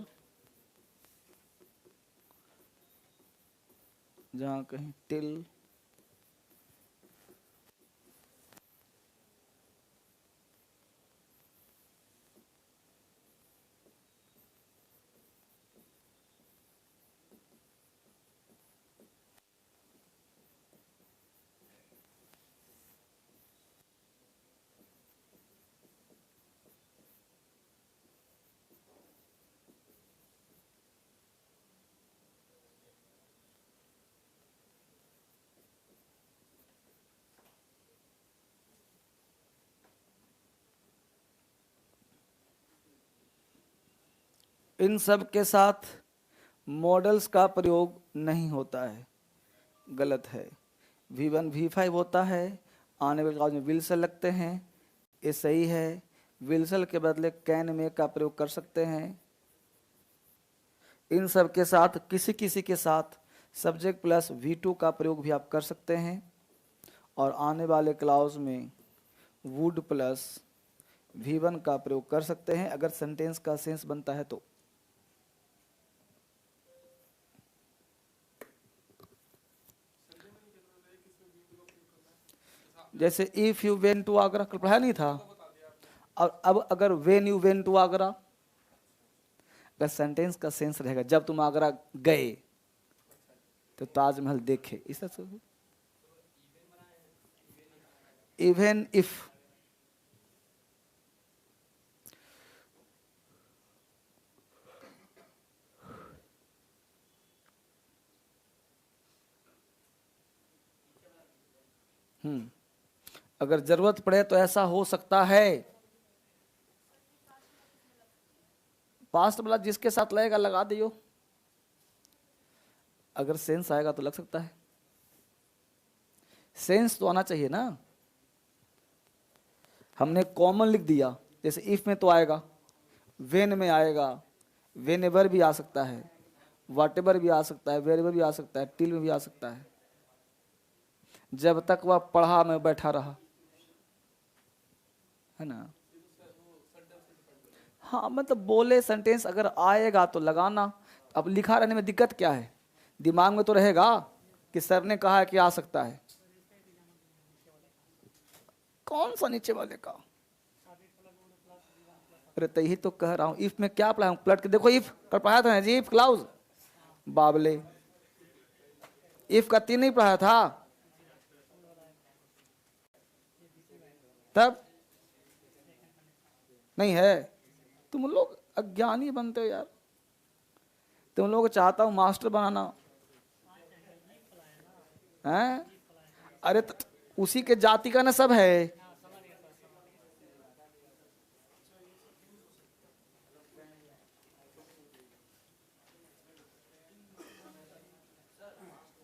[SPEAKER 1] जहां कहीं, till, इन सब के साथ मॉडल्स का प्रयोग नहीं होता है, गलत है। V1 V5 होता है, आने वाले कागज में विल से लगते हैं, ये सही है। विल्सल के बदले कैन में का प्रयोग कर सकते हैं। इन सब के साथ किसी किसी के साथ सब्जेक्ट प्लस V2 का प्रयोग भी आप कर सकते हैं, और आने वाले क्लाउज में वुड प्लस V1 का प्रयोग कर सकते हैं अगर सेंटेंस का सेंस बनता है तो। जैसे if you went to Agra, कल पढ़ाया नहीं था? और अब अगर went you went to Agra, अगर सेंटेंस का सेंस रहेगा जब तुम आगरा गए तो ताजमहल देखे, इस तरह से। Even if. अगर जरूरत पड़े तो ऐसा हो सकता है। पास्ट वाला जिसके साथ लगेगा लगा दियो, अगर सेंस आएगा तो लग सकता है। सेंस तो आना चाहिए ना। हमने कॉमन लिख दिया, जैसे इफ में तो आएगा, वेन में आएगा, वेन एवर भी आ सकता है, वाट एवर भी आ सकता है, वेर एवर भी आ सकता है, टिल में भी आ सकता है, जब तक वह पढ़ा में बैठा रहा, है ना। हाँ मतलब बोले सेंटेंस अगर आएगा तो लगाना। अब लिखा रहने में दिक्कत क्या है, दिमाग में तो रहेगा कि सर ने कहा है कि आ सकता है। कौन सा नीचे वाले का? अरे तो यही तो कह रहा हूं, इफ में क्या पढ़ाया हूं, पलट के देखो। इफ कर पढ़ाया था जी, इफ क्लाउज बाबले, इफ का 3 नहीं पढ़ाया था तब? नहीं है। तुम लोग अज्ञानी बनते हो यार। तुम लोग चाहता हूं मास्टर बनाना है। अरे तो उसी के जाति का ना सब है।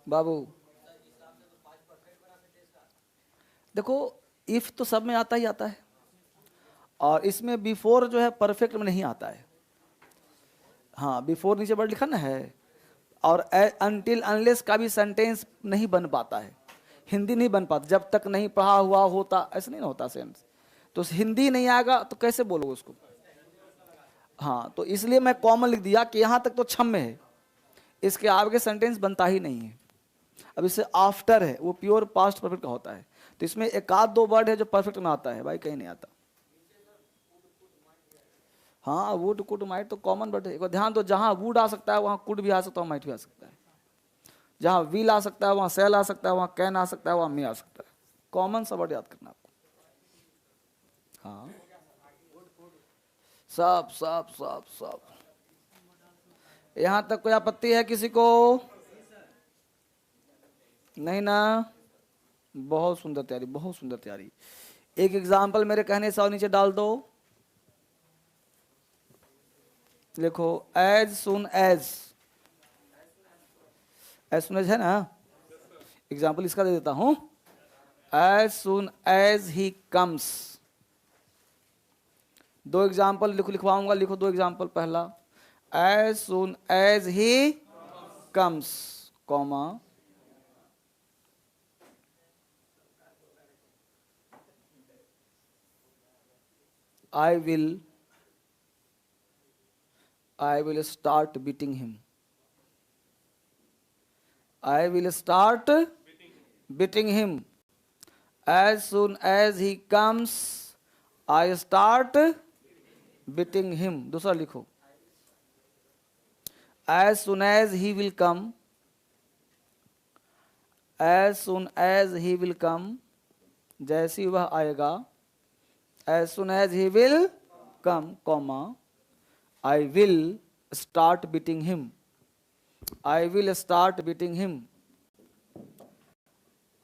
[SPEAKER 1] बाबू देखो, इफ तो सब में आता ही आता है, और इसमें बिफोर जो है परफेक्ट में नहीं आता है। हाँ बिफोर नीचे वर्ड लिखा ना है, और अनटिल अनलेस का भी सेंटेंस नहीं बन पाता है, हिंदी नहीं बन पाता जब तक नहीं पढ़ा हुआ होता, ऐसा नहीं होता सेंस। तो हिंदी नहीं आएगा तो कैसे बोलोगे उसको। हाँ तो इसलिए मैं कॉमन लिख दिया कि यहाँ तक तो क्षम्य है, इसके आगे सेंटेंस बनता ही नहीं है। अब इससे आफ्टर है, वो प्योर पास्ट परफेक्ट का होता है, तो इसमें एक आध दो वर्ड है जो परफेक्ट में आता है, भाई कहीं नहीं आता। हाँ वुड कुड माइट तो कॉमन वर्ड है। एक बार ध्यान दो, जहां वुड आ सकता है वहां कुड भी आ सकता है, माइट भी आ सकता है। जहां विल आ सकता है वहां सेल आ सकता है, वहां कैन आ सकता है, वहां मे आ सकता है। कॉमन सा वर्ड याद करना आपको। हाँ सब सब सब सब। यहां तक कोई आपत्ति है किसी को? नहीं ना। बहुत सुंदर तैयारी, बहुत सुंदर तैयारी। एक एग्जाम्पल मेरे कहने से और नीचे डाल दो, लिखो as soon as. As soon as है ना, एग्जाम्पल इसका दे देता हूं। As soon as he comes. दो एग्जाम्पल लिखवाऊंगा, लिखो दो एग्जाम्पल। पहला, as soon as he comes, comma, I will start beating him. I will start beating him. As soon as he comes, I start beating him. दूसरा लिखो, as soon as he will come, as soon as he will come, जैसे वह आएगा, as soon as he will come, comma, I will start beating him. I will start beating him.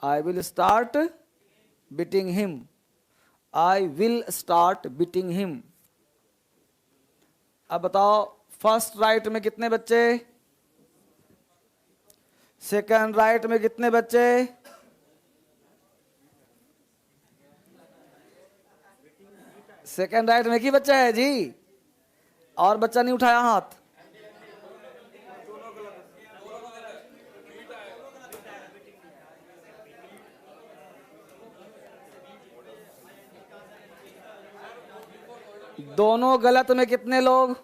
[SPEAKER 1] I will start beating him. I will start beating him. अब बताओ first right में कितने बच्चे, second right में कितने बच्चे? Second right में एक ही बच्चा है जी, और बच्चा नहीं उठाया हाथ। दोनों गलत में कितने लोग?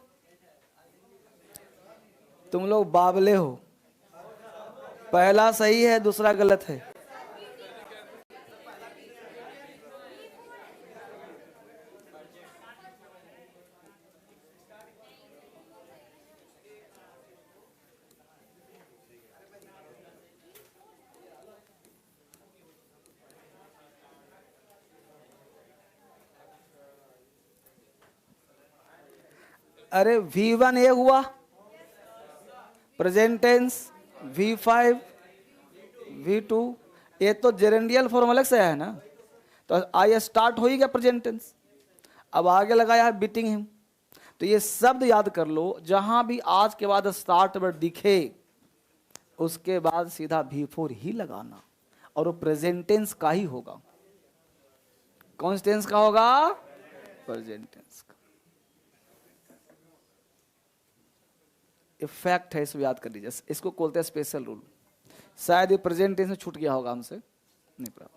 [SPEAKER 1] तुम लोग बावले हो, पहला सही है दूसरा गलत है। अरे V1 ये हुआ प्रेजेंट टेंस, V5 V2 ये तो जेरेंडियल फॉर्म अलग से है ना, तो आई स्टार्ट हो ही गया प्रेजेंट टेंस। अब आगे लगाया है बीटिंग हिम, तो ये शब्द याद कर लो, जहां भी आज के बाद स्टार्ट वर्ड दिखे उसके बाद सीधा V4 ही लगाना, और वो प्रेजेंट टेंस का ही होगा। कौन से टेंस का होगा? प्रेजेंट टेंस का। इफेक्ट है, इसको याद कर लीजिए, इसको बोलते हैं स्पेशल रूल। शायद ये प्रेजेंट टेंस में छूट गया होगा हमसे, नहीं पता।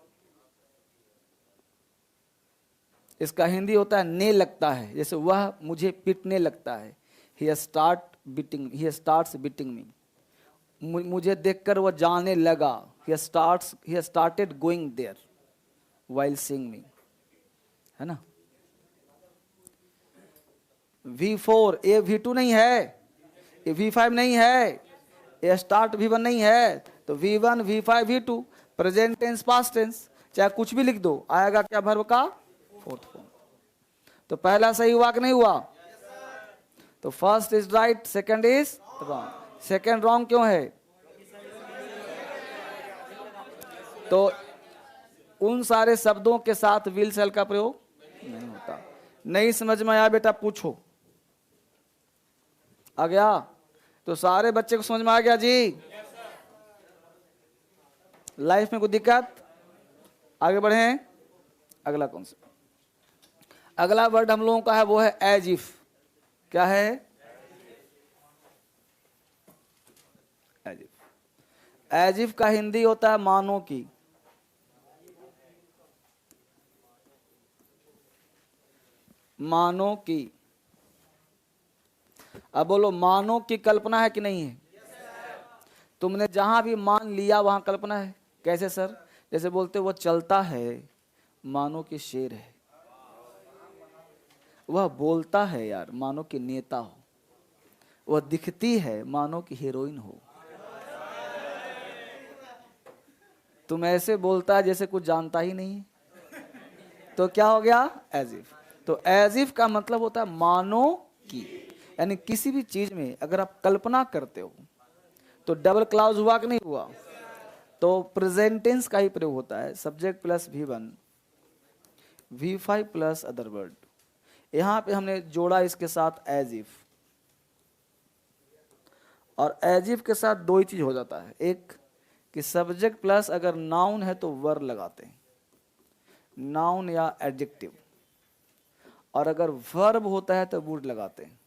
[SPEAKER 1] इसका हिंदी होता है ने लगता है, जैसे वह मुझे पीटने लगता है, ही स्टार्ट्स बीटिंग मी। मुझे देखकर वह जाने लगा, he started going there while seeing me, है ना। V4 ये V2 नहीं है, ये V5 नहीं है, ये स्टार्ट V1 नहीं है, तो V1 V5 V2 present tense past tense, चाहे कुछ भी लिख दो, आएगा क्या? वर्ब का फोर्थ फॉर्म। तो पहला सही हुआ कि नहीं हुआ? तो first is right, second is wrong. Second wrong क्यों है? तो उन सारे शब्दों के साथ विल सेल का प्रयोग नहीं होता। नहीं समझ में आया बेटा पूछो। आ गया? तो सारे बच्चे को समझ में आ गया जी? लाइफ में कोई दिक्कत? आगे बढ़े। अगला कौन सा? अगला वर्ड हम लोगों का है वो है एज इफ। क्या है? As if. एज इफ का हिंदी होता है मानो की। मानो की। अब बोलो, मानो की कल्पना है कि नहीं है? तुमने जहां भी मान लिया वहां कल्पना है। कैसे सर? जैसे बोलते वो चलता है मानो कि शेर है, वह बोलता है यार मानो कि नेता हो, वह दिखती है मानो कि हीरोइन हो। तुम ऐसे बोलता है जैसे कुछ जानता ही नहीं है, तो क्या हो गया? As if. तो एज इफ का मतलब होता है मानो कि, यानी किसी भी चीज में अगर आप कल्पना करते हो तो डबल क्लाउज हुआ कि नहीं हुआ? तो प्रेजेंट टेंस का ही प्रयोग होता है, subject plus V1 V5 plus other word. यहां पे हमने जोड़ा इसके साथ एज इफ, और एज इफ के साथ दो ही चीज हो जाता है। एक कि सब्जेक्ट प्लस अगर नाउन है तो वर लगाते हैं, नाउन या एडजेक्टिव, और अगर वर्ब होता है तो वुड लगाते हैं।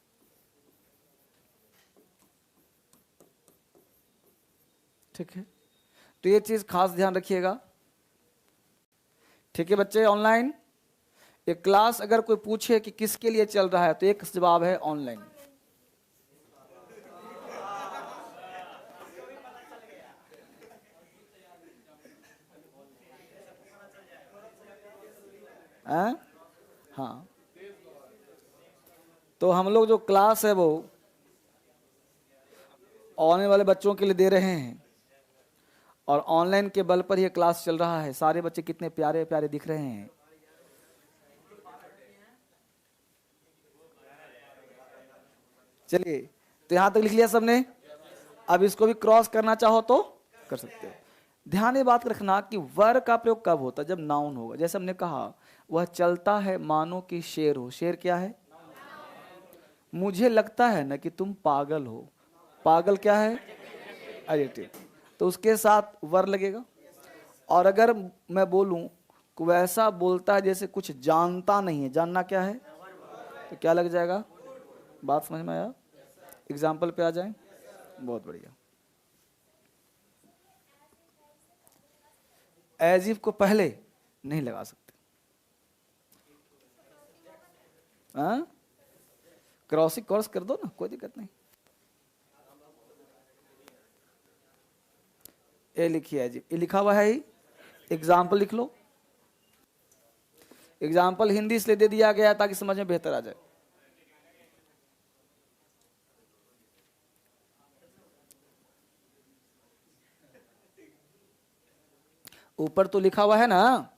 [SPEAKER 1] ठीक है, तो ये चीज खास ध्यान रखिएगा। ठीक है बच्चे, ऑनलाइन एक क्लास अगर कोई पूछे कि किसके लिए चल रहा है तो एक जवाब है ऑनलाइन। हाँ, तो हम लोग जो क्लास है वो आने वाले बच्चों के लिए दे रहे हैं, और ऑनलाइन के बल पर यह क्लास चल रहा है। सारे बच्चे कितने प्यारे प्यारे दिख रहे हैं। चलिए, तो यहां तक लिख लिया सबने। अब इसको भी क्रॉस करना चाहो तो कर सकते हो। ध्यान ये बात रखना कि वर का प्रयोग कब होता है? जब नाउन होगा। जैसे हमने कहा वह चलता है मानो कि शेर हो। शेर क्या है? मुझे लगता है ना कि तुम पागल हो। पागल क्या है? एडजेक्टिव। तो उसके साथ वर लगेगा। और अगर मैं बोलूं कि वैसा बोलता है जैसे कुछ जानता नहीं है, जानना क्या है? तो क्या लग जाएगा? बात समझ में आया? एग्जाम्पल पे आ जाएं। बहुत बढ़िया। एज इफ को पहले नहीं लगा सकते। क्रॉसिंग क्रॉस कर दो ना, कोई दिक्कत नहीं। ए लिखिए एज इफ, ये लिखा हुआ है ही। एग्जाम्पल लिख लो। एग्जाम्पल हिंदी इसलिए दे दिया गया ताकि समझ में बेहतर आ जाए। ऊपर तो लिखा हुआ है ना।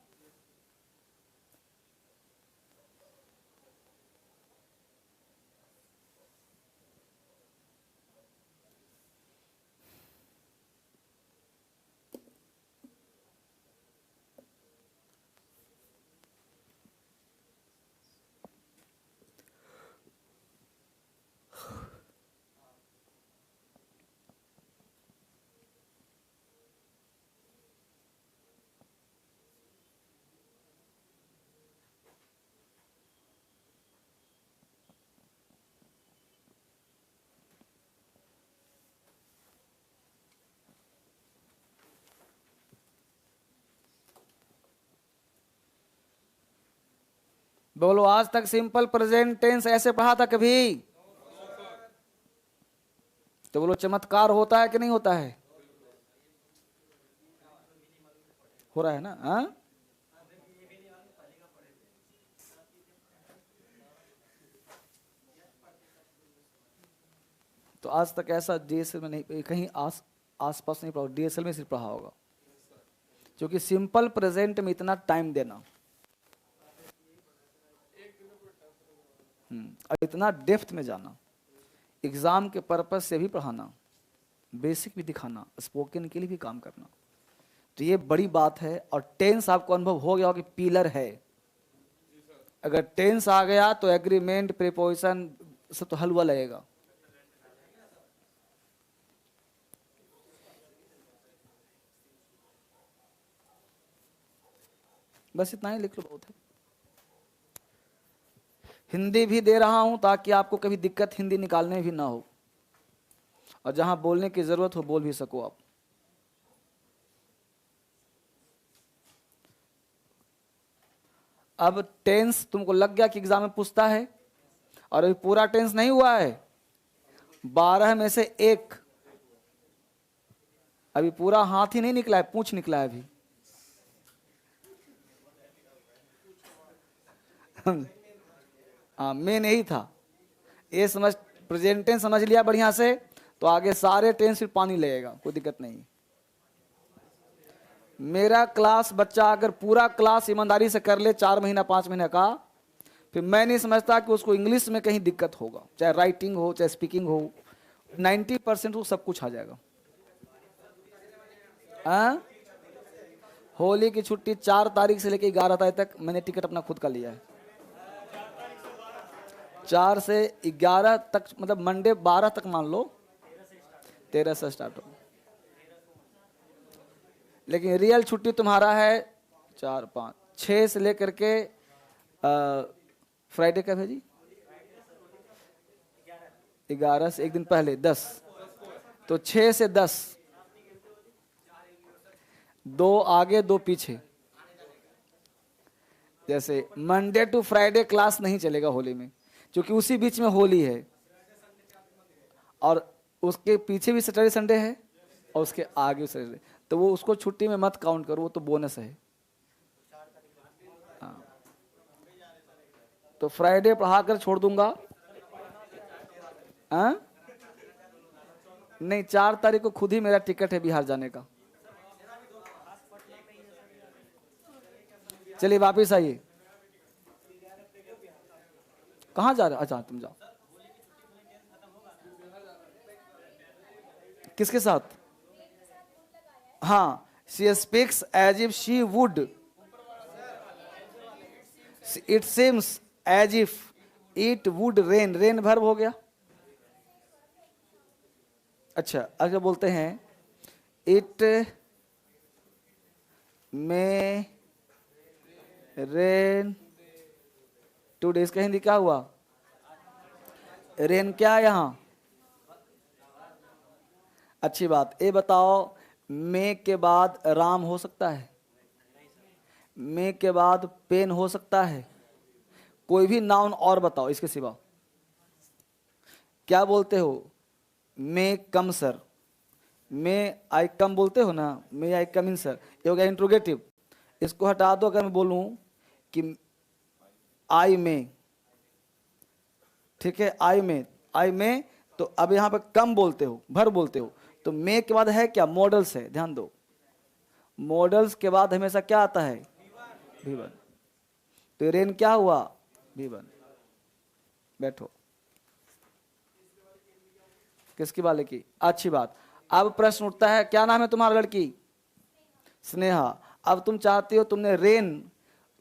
[SPEAKER 1] बोलो, आज तक सिंपल प्रेजेंट टेंस ऐसे पढ़ा था कभी? तो बोलो, चमत्कार होता है कि नहीं होता है? हो रहा है ना? हाँ, तो आज तक ऐसा डीएसएल में नहीं, कहीं आसपास नहीं पढ़ा, डीएसएल में सिर्फ पढ़ा होगा। क्योंकि सिंपल प्रेजेंट में इतना टाइम देना और इतना डेप्थ में जाना, एग्जाम के पर्पस से भी पढ़ाना, बेसिक भी दिखाना, स्पोकन के लिए भी काम करना, तो ये बड़ी बात है। और टेंस आपको अनुभव हो गया हो कि पिलर है। अगर टेंस आ गया तो एग्रीमेंट, प्रीपोजिशन सब तो हलवा लगेगा। बस इतना ही लिख लो, बहुत है। हिंदी भी दे रहा हूं ताकि आपको कभी दिक्कत हिंदी निकालने में भी ना हो, और जहां बोलने की जरूरत हो बोल भी सको आप। अब टेंस तुमको लग गया कि एग्जाम में पूछता है, और अभी पूरा टेंस नहीं हुआ है, 12 में से 1, अभी पूरा हाथ ही नहीं निकला है, पूंछ निकला है अभी। हाँ, मेन यही था। ये समझ, प्रेजेंट टेंस समझ लिया बढ़िया से, तो आगे सारे टेंस फिर पानी लगेगा, कोई दिक्कत नहीं। मेरा क्लास बच्चा अगर पूरा क्लास ईमानदारी से कर ले 4 महीना 5 महीने का, फिर मैं नहीं समझता कि उसको इंग्लिश में कहीं दिक्कत होगा, चाहे राइटिंग हो चाहे स्पीकिंग हो, 90% वो सब कुछ आ जाएगा। होली की छुट्टी 4 तारीख से लेकर 11 तारीख तक मैंने टिकट अपना खुद का लिया है। 4 से 11 तक, मतलब मंडे 12 तक मान लो, 13 से स्टार्ट हो। लेकिन रियल छुट्टी तुम्हारा है 4 5 6 से लेकर के फ्राइडे कब है जी? 11 से एक दिन पहले 10, तो 6 से 10, 2 आगे 2 पीछे। जैसे मंडे टू फ्राइडे क्लास नहीं चलेगा होली में, क्योंकि उसी बीच में होली है, और उसके पीछे भी सैटरडे संडे है, और उसके आगे सैटरडे, तो वो उसको छुट्टी में मत काउंट करो, वो तो बोनस है। हाँ, तो फ्राइडे पढ़ा कर छोड़ दूंगा। हाँ, नहीं, 4 तारीख को खुद ही मेरा टिकट है बिहार जाने का। चलिए वापिस आइए। कहाँ जा रहे? अच्छा, तुम जाओ। किसके साथ? हाँ, she speaks as if she would, it seems as if it would rain, rain verb हो गया। अच्छा, आगे बोलते हैं इट मे रेन टुडे, इसका हिंदी क्या हुआ? रेन क्या है यहां? अच्छी बात। ये बताओ, मे के बाद राम हो सकता है? मे के बाद पेन हो सकता है? कोई भी नाउन और बताओ इसके सिवा। क्या बोलते हो? मे कम सर, मे आई कम बोलते हो ना, मे आई कम इन सर, ये हो गया इंट्रोगेटिव। इसको हटा दो, अगर मैं बोलूं कि आई में, ठीक है, आई में, तो अब यहां पर कम बोलते हो, भर बोलते हो, तो मे के बाद है क्या? मॉडल्स है, ध्यान दो। मॉडल्स के बाद हमेशा क्या आता है? भी1। तो रेन क्या हुआ? भी1। बैठो। किसकी वाले की? अच्छी बात। अब प्रश्न उठता है, क्या नाम है तुम्हारा लड़की? स्नेहा। अब तुम चाहती हो, तुमने रेन,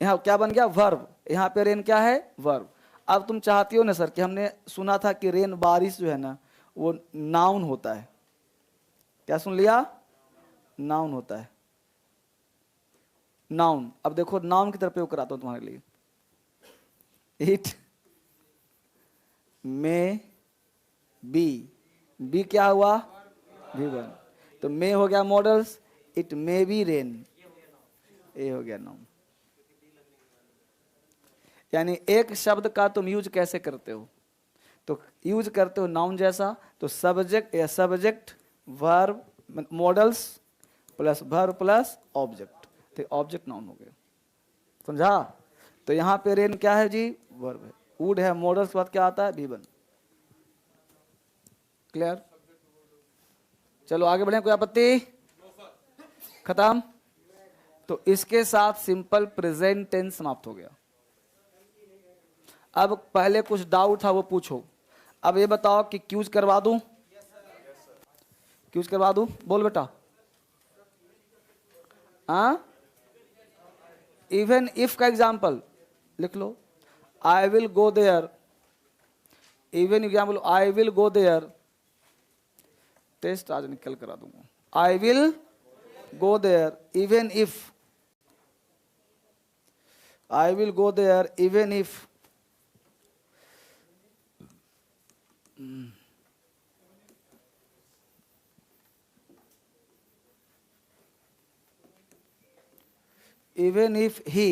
[SPEAKER 1] यहाँ क्या बन गया? वर्ब। यहाँ पे रेन क्या है? वर्ब। अब तुम चाहती हो ना सर कि हमने सुना था कि रेन, बारिश जो है ना, वो नाउन होता है। क्या सुन लिया? नाउन होता है, नाउन। अब देखो नाउन की तरफ प्रयोग कराता हूं तुम्हारे लिए। इट मे बी क्या हुआ? भी1। तो मे हो गया models, it may be rain, ये हो गया नाउन। यानी एक शब्द का तुम यूज कैसे करते हो, तो यूज करते हो नाउन जैसा, तो सब्जेक्ट या subject verb models plus verb plus object, तो ऑब्जेक्ट नाउन हो गया, समझा। तो यहां पे रेन क्या है जी, वर्ब है, वुड है, मॉडल्स बाद क्या आता है, V1। क्लियर। चलो आगे बढ़े, कोई आपत्ति, खत्म। तो इसके साथ सिंपल प्रेजेंट टेंस समाप्त हो गया। अब पहले कुछ डाउट था वो पूछो। अब ये बताओ कि क्यूज करवा दूं, क्यूज करवा दूं, बोल बेटा। हाँ, इवन इफ का एग्जाम्पल लिख लो, I will go there, even example I will go there, test आज निकल करा दूंगा, I will go there even if, I will go there even if, even if he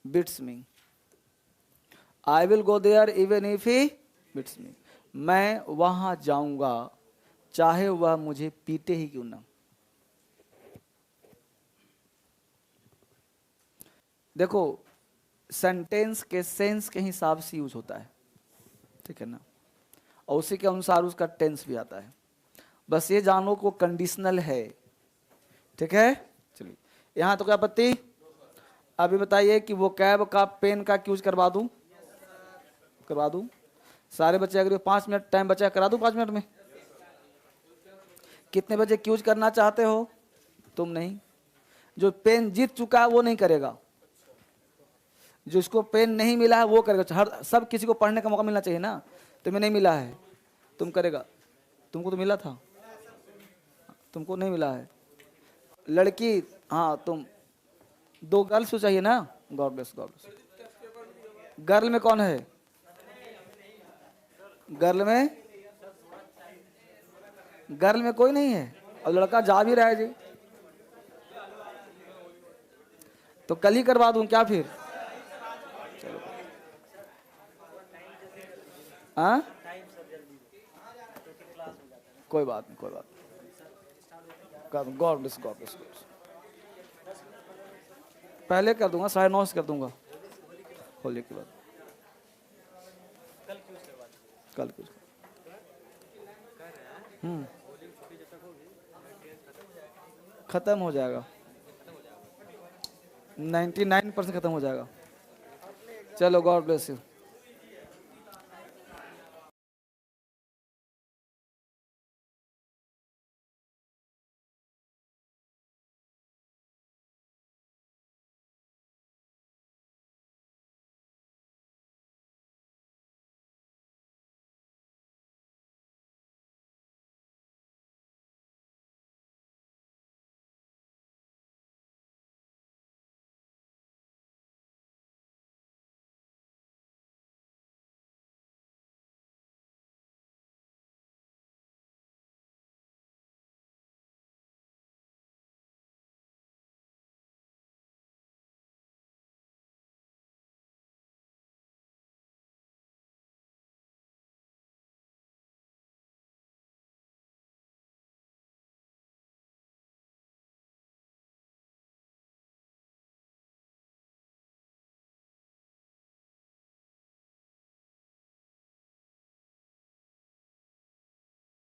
[SPEAKER 1] beats me, I will go there even if he beats me, मैं वहां जाऊंगा चाहे वह मुझे पीटे ही क्यों ना। देखो सेंटेंस के सेंस के हिसाब से यूज होता है, ठीक है ना, और उसी के अनुसार उसका टेंस भी आता है। बस ये जानो को कंडीशनल है, ठीक है। चलिए यहां तो क्या आपत्ति। अभी बताइए कि वो कैब का पेन का यूज करवा दूं, करवा दूं। सारे बच्चे अगर 5 मिनट टाइम बचा करा दूं 5 मिनट में। कितने बच्चे यूज करना चाहते हो, तुम नहीं। जो पेन जीत चुका है वो नहीं करेगा, जिसको पेन नहीं मिला है वो करेगा। हर सब किसी को पढ़ने का मौका मिलना चाहिए ना, तुम्हें नहीं मिला है तुम करेगा, तुमको तो मिला था, तुमको नहीं मिला है। लड़की, हाँ तुम, 2 गर्ल्स तो चाहिए ना, God bless God bless. Girl में कौन है, गर्ल में कोई नहीं है, और लड़का जा भी रहा है जी, तो कल ही करवा दूं क्या फिर। चलो हाँ, कोई बात नहीं, कोई बात नहीं, गॉड ब्लेस गॉड ब्लेस। पहले कर दूंगा, 9:30 से कर दूंगा होली के बाद, कल कुछ। खत्म हो जाएगा, 99% खत्म हो जाएगा। चलो गॉड ब्लेस यू।